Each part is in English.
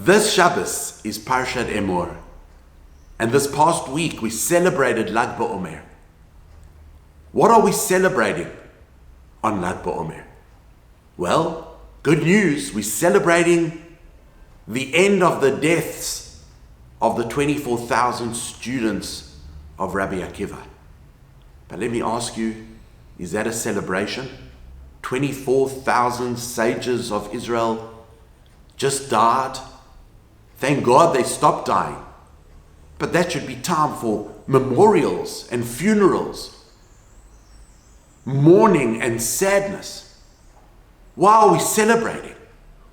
This Shabbos is Parsha Emor, and this past week we celebrated Lag BaOmer. What are we celebrating on Lag BaOmer? Well, good news, we're celebrating the end of the deaths of the 24,000 students of Rabbi Akiva. But let me ask you, is that a celebration? 24,000 sages of Israel just died. Thank God they stopped dying. But that should be time for memorials and funerals, mourning and sadness. Why are we celebrating?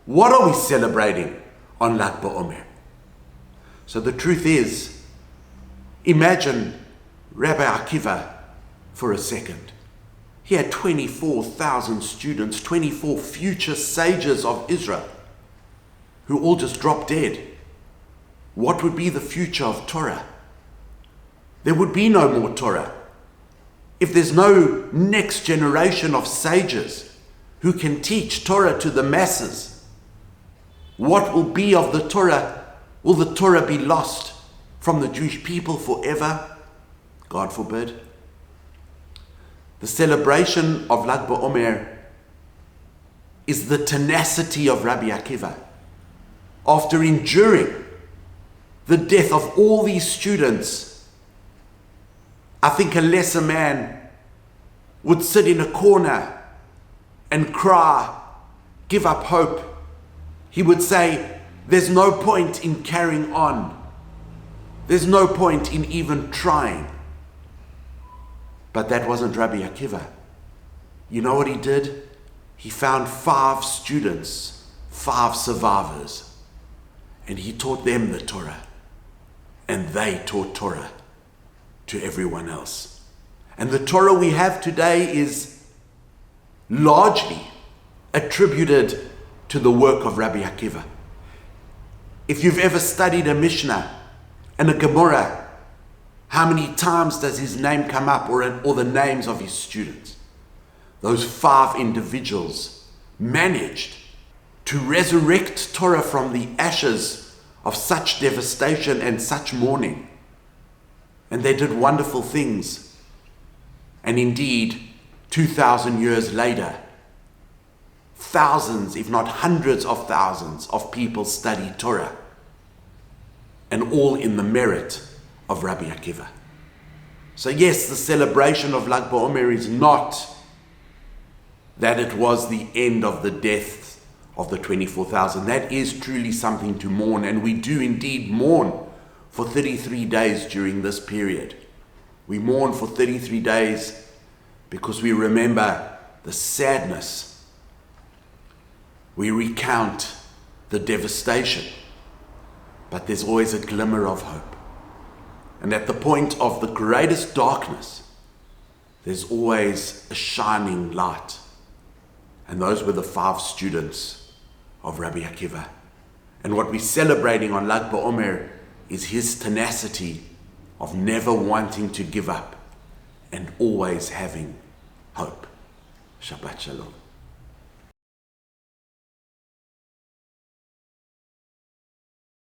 What are we celebrating on Lag BaOmer? So the truth is, imagine Rabbi Akiva for a second. He had 24,000 students, 24 future sages of Israel, who all just dropped dead. What would be the future of Torah? There would be no more Torah. If there's no next generation of sages who can teach Torah to the masses, what will be of the Torah? Will the Torah be lost from the Jewish people forever? God forbid. The celebration of Lag BaOmer is the tenacity of Rabbi Akiva. After enduring the death of all these students, I think a lesser man would sit in a corner and cry, give up hope. He would say, there's no point in carrying on. There's no point in even trying. But that wasn't Rabbi Akiva. You know what he did? He found 5 students, 5 survivors, and he taught them the Torah. And they taught Torah to everyone else. And the Torah we have today is largely attributed to the work of Rabbi Akiva. If you've ever studied a Mishnah and a Gemara, how many times does his name come up, or the names of his students? Those 5 individuals managed to resurrect Torah from the ashes of such devastation and such mourning. And they did wonderful things. And indeed, 2,000 years later, thousands, if not hundreds of thousands of people study Torah, and all in the merit of Rabbi Akiva. So yes, the celebration of Lag BaOmer is not that it was the end of the death of the 24,000. That is truly something to mourn, and we do indeed mourn for 33 days during this period. We mourn for 33 days because we remember the sadness. We recount the devastation, but there's always a glimmer of hope. And at the point of the greatest darkness, there's always a shining light. And those were the 5 students of Rabbi Akiva. And what we're celebrating on Lag BaOmer is his tenacity of never wanting to give up and always having hope. Shabbat Shalom.